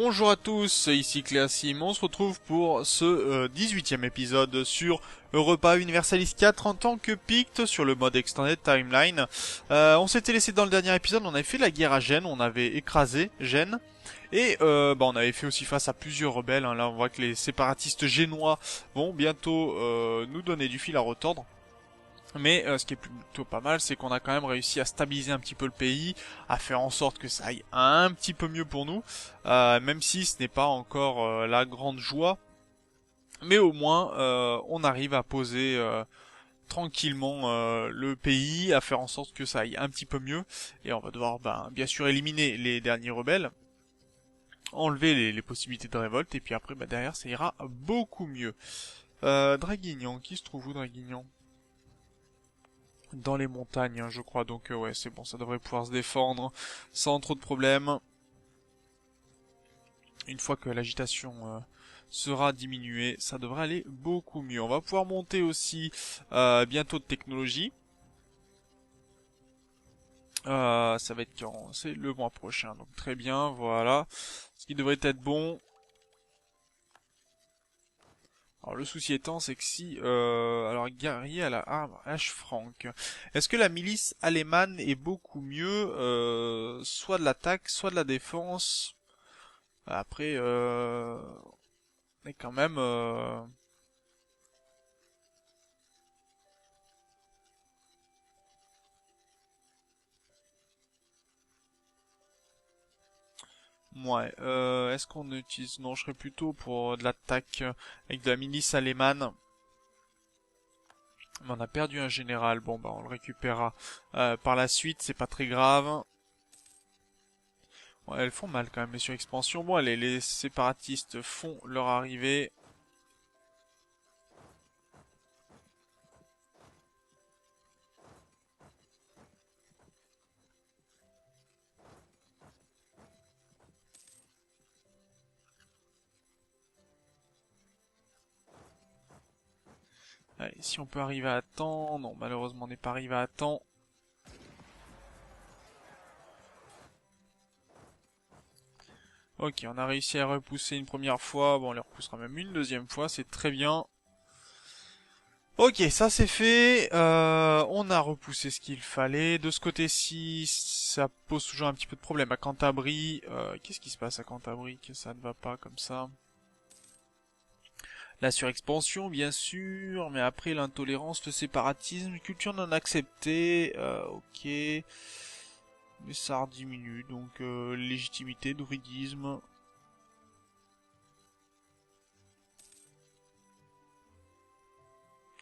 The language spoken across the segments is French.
Bonjour à tous, ici Cléasim, on se retrouve pour ce 18e épisode sur Europa Universalis 4 en tant que Pict sur le mode Extended Timeline. On s'était laissé dans le dernier épisode, on avait fait la guerre à Gênes, on avait écrasé Gênes. Et on avait fait aussi face à plusieurs rebelles, hein. Là on voit que les séparatistes génois vont bientôt nous donner du fil à retordre. Mais ce qui est plutôt pas mal, c'est qu'on a quand même réussi à stabiliser un petit peu le pays, à faire en sorte que ça aille un petit peu mieux pour nous, même si ce n'est pas encore la grande joie. Mais au moins, on arrive à poser tranquillement le pays, à faire en sorte que ça aille un petit peu mieux. Et on va devoir bien sûr éliminer les derniers rebelles, enlever les possibilités de révolte, et puis après derrière ça ira beaucoup mieux. Draguignan, qui se trouve où Draguignan? Dans les montagnes, hein, je crois, donc ouais, c'est bon, ça devrait pouvoir se défendre sans trop de problèmes. Une fois que l'agitation sera diminuée, ça devrait aller beaucoup mieux. On va pouvoir monter aussi bientôt de technologie. Ça va être quand? C'est le mois prochain, donc très bien, voilà. Ce qui devrait être bon. Alors le souci étant, c'est que si... alors guerrier à la arme H-Frank. Est-ce que la milice allemande est beaucoup mieux soit de l'attaque, soit de la défense? Après, mais quand même... ouais, est-ce qu'on utilise... Non, je serais plutôt pour de l'attaque avec de la milice allemande. Mais on a perdu un général, bon on le récupérera par la suite, c'est pas très grave. Ouais, elles font mal quand même les surexpansions. Bon allez, les séparatistes font leur arrivée. Allez, si on peut arriver à temps. Non, malheureusement on n'est pas arrivé à temps. Ok, on a réussi à repousser une première fois. Bon, on les repoussera même une deuxième fois, c'est très bien. Ok, ça c'est fait. On a repoussé ce qu'il fallait. De ce côté-ci, ça pose toujours un petit peu de problème. À Cantabrie, qu'est-ce qui se passe à Cantabrie que ça ne va pas comme ça? La surexpansion, bien sûr, mais après l'intolérance, le séparatisme, culture non acceptée, ok. Mais ça diminue, donc légitimité, druidisme.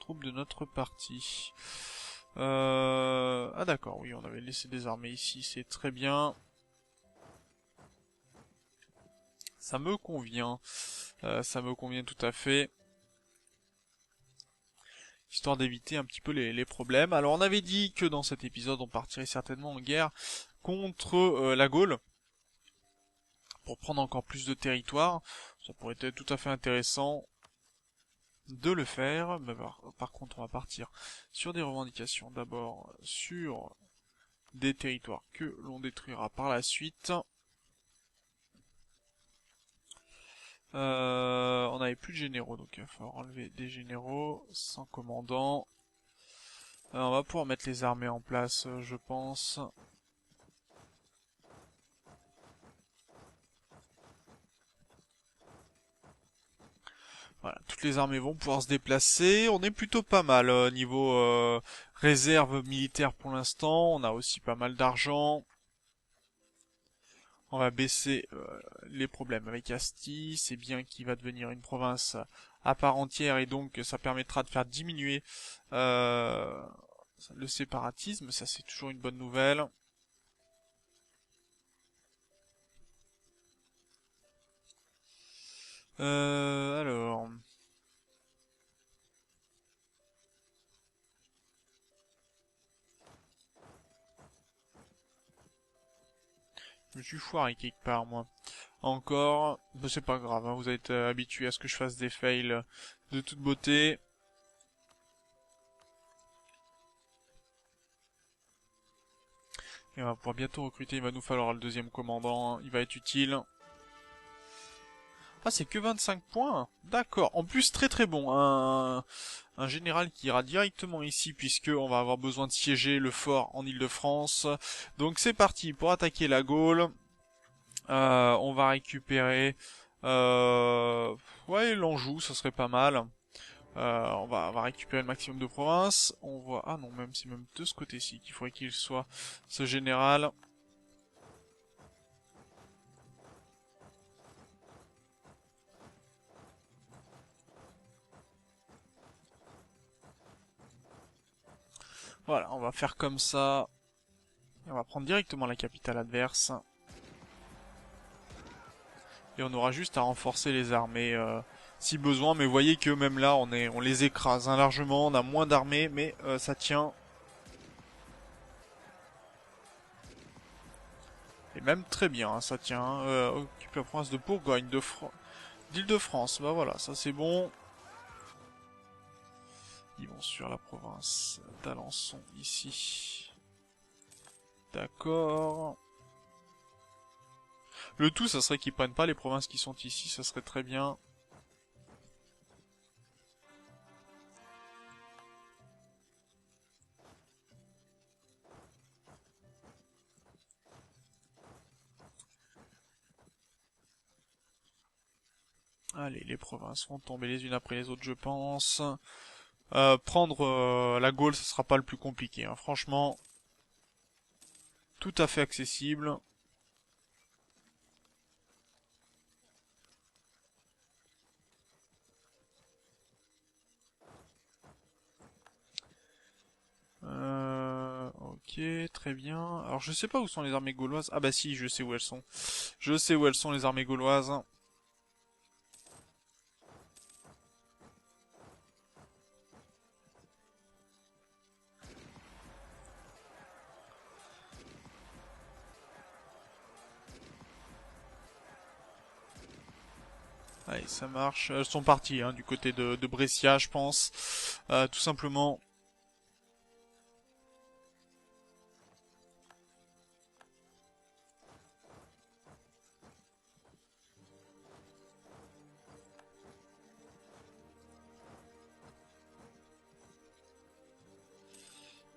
Troupes de notre parti. Ah d'accord, oui, on avait laissé des armées ici, c'est très bien. Ça me convient. Ça me convient tout à fait. Histoire d'éviter un petit peu les problèmes. Alors on avait dit que dans cet épisode on partirait certainement en guerre contre la Gaule. Pour prendre encore plus de territoire. Ça pourrait être tout à fait intéressant de le faire. Mais par contre on va partir sur des revendications. D'abord sur des territoires que l'on détruira par la suite. On n'avait plus de généraux, donc il va falloir enlever des généraux sans commandant. On va pouvoir mettre les armées en place, je pense. Voilà, toutes les armées vont pouvoir se déplacer. On est plutôt pas mal niveau réserve militaire pour l'instant. On a aussi pas mal d'argent. On va baisser les problèmes avec Asti. C'est bien qu'il va devenir une province à part entière et donc ça permettra de faire diminuer le séparatisme. Ça c'est toujours une bonne nouvelle. Alors... Je me suis foiré quelque part, moi. Encore, mais c'est pas grave, hein, vous êtes habitués à ce que je fasse des fails de toute beauté. Et on va pouvoir bientôt recruter, il va nous falloir le deuxième commandant, hein, il va être utile. Ah, c'est que 25 points. D'accord. En plus, très très bon. Un général qui ira directement ici, puisque on va avoir besoin de siéger le fort en Île-de-France. Donc c'est parti pour attaquer la Gaule. On va récupérer... ouais, l'Anjou, ça serait pas mal. On va récupérer le maximum de provinces. On voit... Ah non, même c'est même de ce côté-ci qu'il faudrait qu'il soit, ce général. Voilà, on va faire comme ça. Et on va prendre directement la capitale adverse. Et on aura juste à renforcer les armées si besoin. Mais vous voyez que même là, on les écrase hein, largement. On a moins d'armées, mais ça tient. Et même très bien, hein, ça tient. Occupe la province de Bourgogne, d'Île-de-France. Bah voilà, ça c'est bon. Ils vont sur la province d'Alençon ici. D'accord. Le tout, ça serait qu'ils prennent pas les provinces qui sont ici, ça serait très bien. Allez, les provinces vont tomber les unes après les autres, je pense. Prendre la Gaule, ce sera pas le plus compliqué. Hein. Franchement, tout à fait accessible. Ok, très bien. Alors je sais pas où sont les armées gauloises. Ah bah si, je sais où elles sont. Je sais où elles sont les armées gauloises. Allez, ça marche. Elles sont parties hein, du côté de Brescia, je pense. Tout simplement.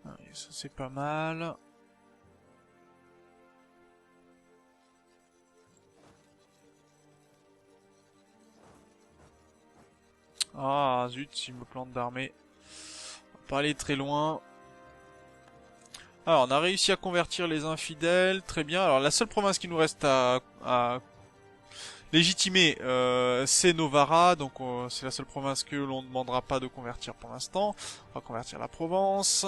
Allez, ça c'est pas mal. Ah zut, s'il me plante d'armée. On va pas aller très loin. Alors, on a réussi à convertir les infidèles, très bien. Alors, la seule province qui nous reste à légitimer, c'est Novara, donc c'est la seule province que l'on ne demandera pas de convertir pour l'instant. On va convertir la Provence.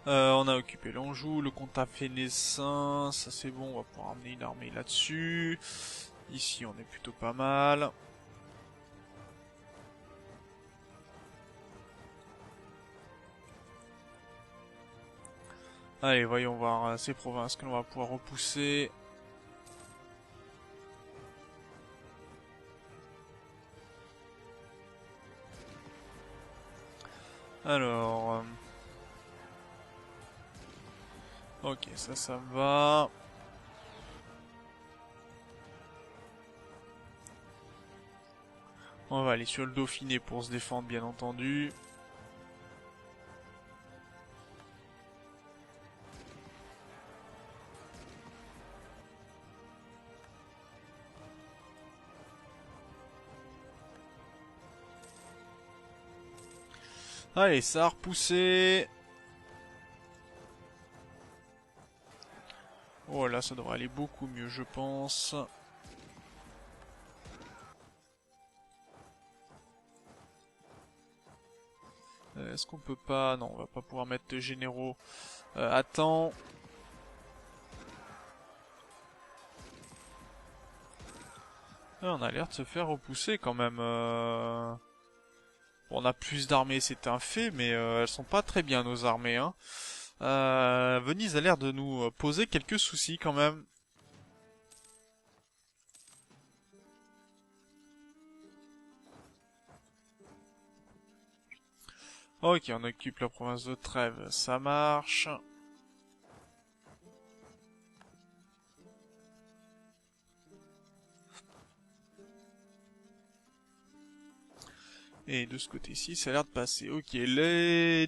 On a occupé l'Anjou, le comtat Fénessin, ça c'est bon, on va pouvoir amener une armée là-dessus. Ici on est plutôt pas mal. Allez, voyons voir ces provinces que l'on va pouvoir repousser. Alors... ok, ça me va. On va aller sur le Dauphiné pour se défendre, bien entendu. Allez, ça a repoussé. Oh là, ça devrait aller beaucoup mieux, je pense. Est-ce qu'on peut pas... Non, on va pas pouvoir mettre de généraux. Attends. On a l'air de se faire repousser quand même. Bon, on a plus d'armées, c'est un fait, mais elles sont pas très bien nos armées. Hein. Venise a l'air de nous poser quelques soucis quand même. Ok, on occupe la province de Trèves, ça marche. Et de ce côté-ci, ça a l'air de passer. Ok,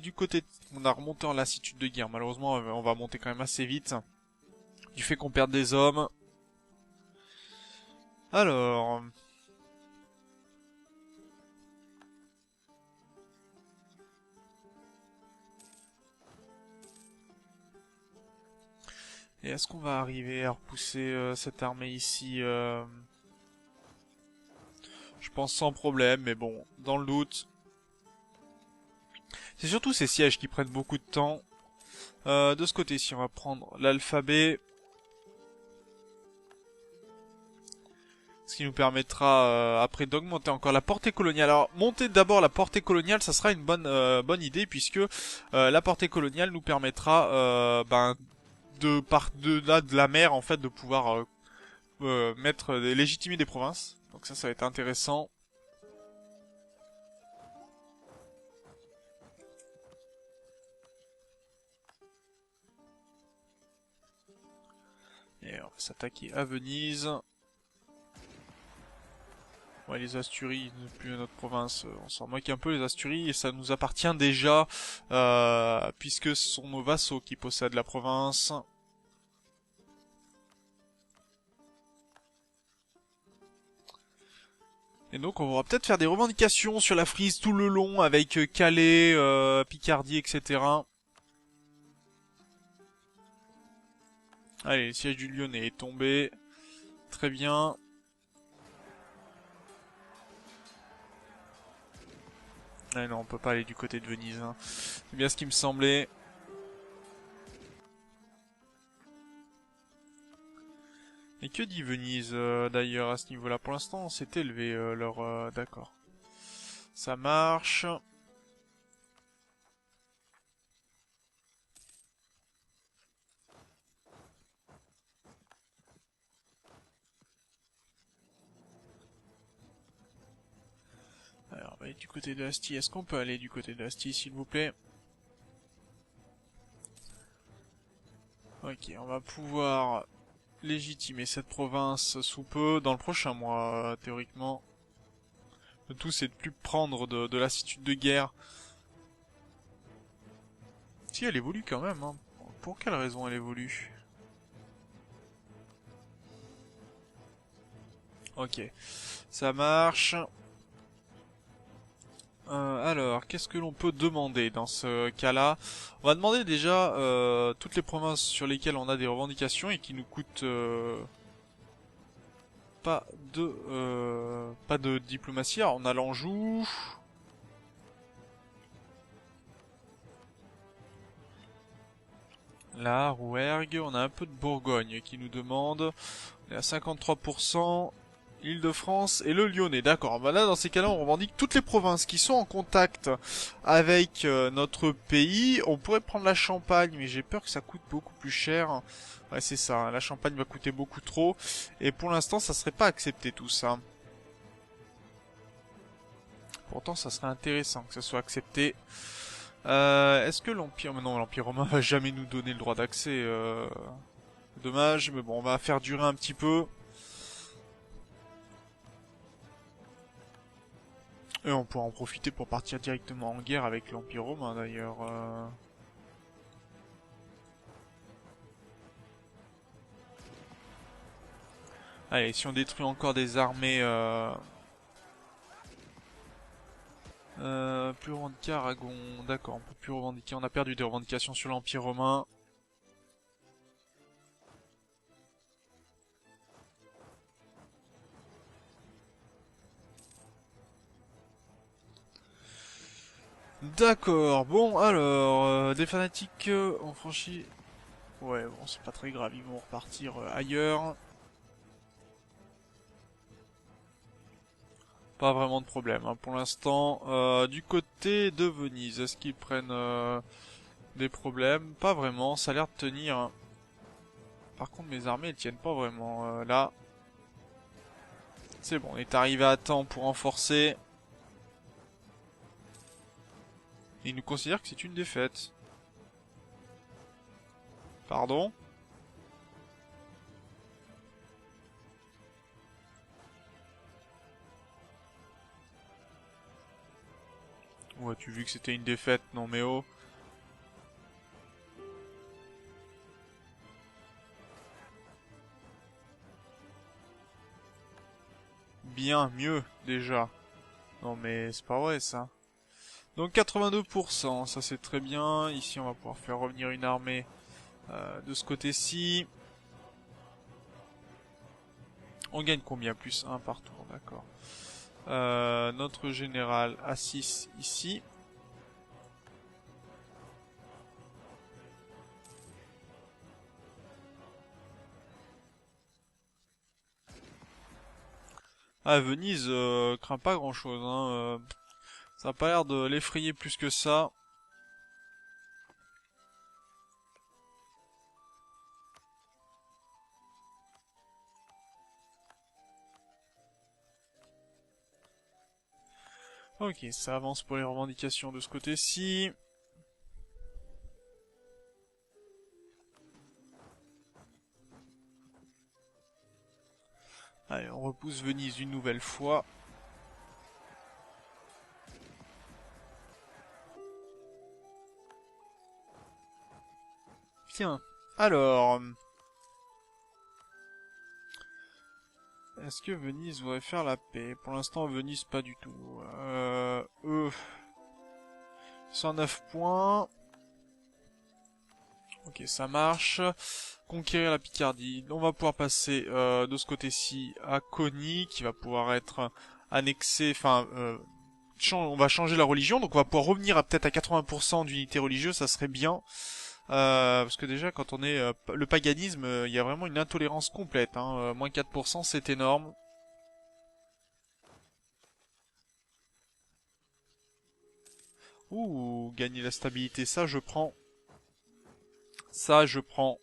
du côté... On a remonté en lassitude de guerre. Malheureusement, on va monter quand même assez vite. Du fait qu'on perde des hommes. Alors... Et est-ce qu'on va arriver à repousser cette armée ici Je pense sans problème, mais bon, dans le doute. C'est surtout ces sièges qui prennent beaucoup de temps. De ce côté-ci, on va prendre l'alphabet. Ce qui nous permettra après d'augmenter encore la portée coloniale. Alors, monter d'abord la portée coloniale, ça sera une bonne idée, puisque la portée coloniale nous permettra de la mer, en fait, de pouvoir légitimer des provinces. Donc ça va être intéressant. Et on va s'attaquer à Venise. Ouais, les Asturies, plus notre province, on s'en moque un peu les Asturies, et ça nous appartient déjà, puisque ce sont nos vassaux qui possèdent la province. Et donc on va peut-être faire des revendications sur la Frise tout le long, avec Calais, Picardie, etc. Allez, le siège du Lyonnais est tombé. Très bien. Ah non, on peut pas aller du côté de Venise. Hein. C'est bien ce qui me semblait. Et que dit Venise d'ailleurs à ce niveau-là? Pour l'instant, on s'est élevé leur... D'accord. Ça marche. Alors, on va aller du côté de Asti. Est-ce qu'on peut aller du côté de Asti, s'il vous plaît? Ok, on va pouvoir légitimer cette province sous peu, dans le prochain mois, théoriquement. Le tout, c'est de plus prendre de lassitude de guerre. Si, elle évolue quand même, hein. Pour quelle raison elle évolue? Ok, ça marche. Alors, qu'est-ce que l'on peut demander dans ce cas-là? On va demander déjà toutes les provinces sur lesquelles on a des revendications et qui nous coûtent pas de diplomatie. Alors, on a l'Anjou. La Rouergue, on a un peu de Bourgogne qui nous demande. On est à 53%. Île-de-France et le Lyonnais, d'accord. Bah là, dans ces cas-là, on revendique toutes les provinces qui sont en contact avec notre pays. On pourrait prendre la Champagne, mais j'ai peur que ça coûte beaucoup plus cher. Ouais, c'est ça, hein, la Champagne va coûter beaucoup trop. Et pour l'instant, ça serait pas accepté tout ça. Pourtant, ça serait intéressant que ça soit accepté. Est-ce que l'Empire... Non, l'Empire romain va jamais nous donner le droit d'accès. Dommage, mais bon, on va faire durer un petit peu. Et on pourra en profiter pour partir directement en guerre avec l'Empire romain d'ailleurs. Allez, si on détruit encore des armées... plus revendiquer Aragon, d'accord, on peut plus revendiquer, on a perdu des revendications sur l'Empire romain. D'accord, bon alors, des fanatiques ont franchi... Ouais, bon c'est pas très grave, ils vont repartir ailleurs. Pas vraiment de problème hein, pour l'instant. Du côté de Venise, est-ce qu'ils prennent des problèmes? Pas vraiment, ça a l'air de tenir. Hein. Par contre mes armées elles tiennent pas vraiment là. C'est bon, on est arrivé à temps pour renforcer. Et il nous considère que c'est une défaite. Pardon? Ou as-tu vu que c'était une défaite? Non mais oh. Bien, mieux, déjà. Non mais c'est pas vrai ça. Donc 82%, ça c'est très bien. Ici on va pouvoir faire revenir une armée de ce côté-ci. On gagne combien? Plus 1 par tour, d'accord. Notre général a 6 ici. Ah, Venise craint pas grand-chose, hein. Ça a pas l'air de l'effrayer plus que ça. Ok, ça avance pour les revendications de ce côté-ci. Allez, on repousse Venise une nouvelle fois. Tiens, alors... Est-ce que Venise voudrait faire la paix? Pour l'instant, Venise, pas du tout. Eux... 109 points. Ok, ça marche. Conquérir la Picardie. On va pouvoir passer de ce côté-ci à Coni, qui va pouvoir être annexé... Enfin, on va changer la religion, donc on va pouvoir revenir à peut-être à 80% d'unité religieuse, ça serait bien. Parce que déjà, quand on est le paganisme, il y a vraiment une intolérance complète. Hein. Moins 4%, c'est énorme. Ouh, gagner la stabilité, ça je prends. Ça je prends.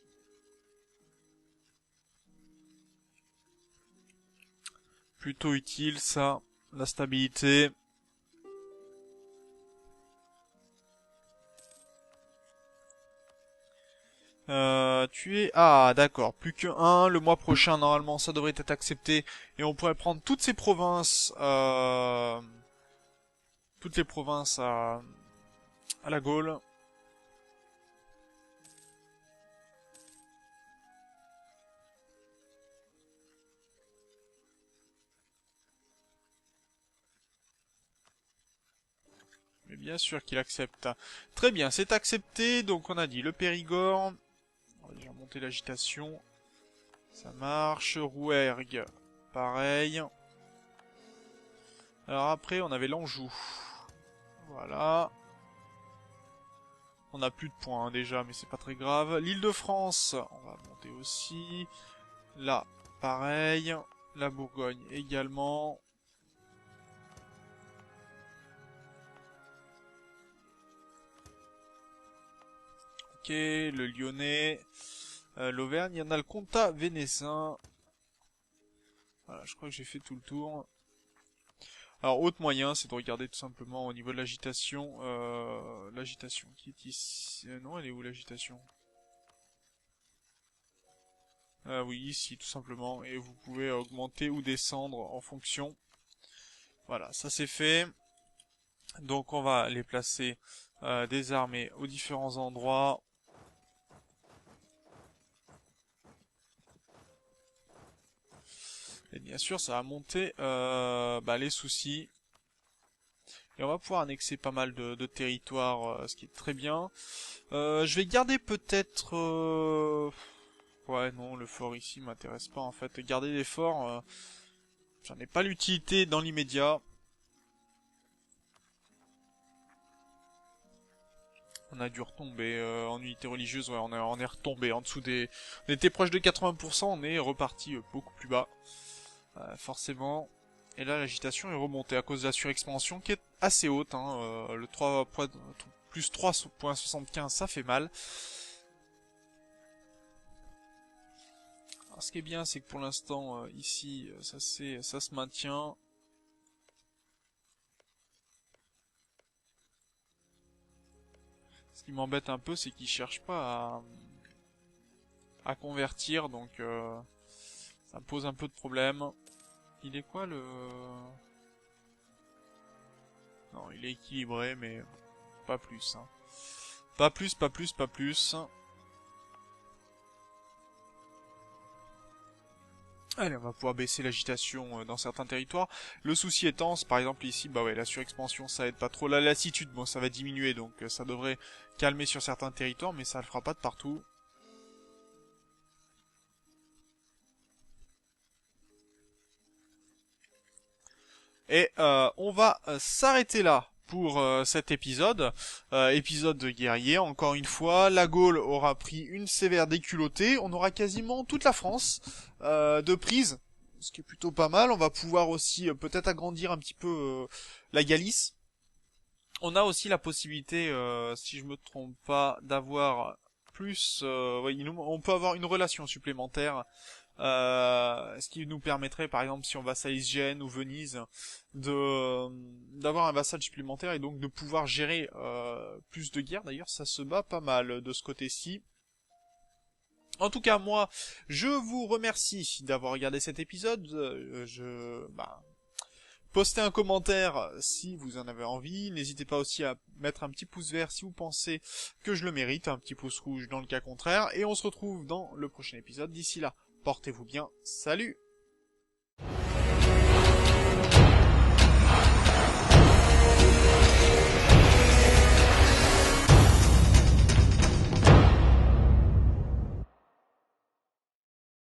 Plutôt utile, ça. La stabilité. Tu es... Ah, d'accord. Plus que un. Le mois prochain, normalement, ça devrait être accepté. Et on pourrait prendre toutes ces provinces... Toutes les provinces à la Gaule. Mais bien sûr qu'il accepte. Très bien, c'est accepté. Donc on a dit le Périgord. On va déjà monter l'agitation. Ça marche. Rouergue. Pareil. Alors après, on avait l'Anjou. Voilà. On a plus de points hein, déjà, mais c'est pas très grave. L'Île-de-France, on va monter aussi. Là, pareil. La Bourgogne également. Ok, le Lyonnais. L'Auvergne, il y en a le Comtat vénécin. Voilà, je crois que j'ai fait tout le tour. Alors, autre moyen, c'est de regarder tout simplement au niveau de l'agitation. L'agitation qui est ici... non, elle est où l'agitation? Oui, ici, tout simplement. Et vous pouvez augmenter ou descendre en fonction. Voilà, ça c'est fait. Donc, on va les placer des armées aux différents endroits. Et bien sûr, ça va monter les soucis. Et on va pouvoir annexer pas mal de territoires, ce qui est très bien. Je vais garder peut-être... Ouais, non, le fort ici m'intéresse pas en fait. Garder les forts, j'en ai pas l'utilité dans l'immédiat. On a dû retomber en unité religieuse, ouais, on est retombé en dessous des... On était proche de 80%, on est reparti beaucoup plus bas. Forcément. Et là, l'agitation est remontée à cause de la surexpansion qui est assez haute. Hein, le 3 plus 3,75, ça fait mal. Alors, ce qui est bien, c'est que pour l'instant, ici, ça se maintient. qui m'embête un peu, c'est qu'il cherche pas à convertir, donc ça me pose un peu de problème. Il est quoi le... Non, il est équilibré, mais pas plus. Hein. Pas plus, pas plus, pas plus. Allez, on va pouvoir baisser l'agitation dans certains territoires. Le souci étant, par exemple ici, bah ouais, la surexpansion ça aide pas trop. La lassitude, bon, ça va diminuer, donc ça devrait calmer sur certains territoires, mais ça le fera pas de partout. Et on va s'arrêter là pour cet épisode. Épisode de guerrier, encore une fois. La Gaule aura pris une sévère déculottée. On aura quasiment toute la France de prise, ce qui est plutôt pas mal. On va pouvoir aussi peut-être agrandir un petit peu la Galice. On a aussi la possibilité, si je me trompe pas, d'avoir plus... oui, on peut avoir une relation supplémentaire. Ce qui nous permettrait, par exemple, si on vassalise Gênes ou Venise, d'avoir un vassal supplémentaire et donc de pouvoir gérer plus de guerres. D'ailleurs, ça se bat pas mal de ce côté-ci. En tout cas, moi, je vous remercie d'avoir regardé cet épisode. Postez un commentaire si vous en avez envie. N'hésitez pas aussi à mettre un petit pouce vert si vous pensez que je le mérite, un petit pouce rouge dans le cas contraire. Et on se retrouve dans le prochain épisode. D'ici là, portez-vous bien. Salut!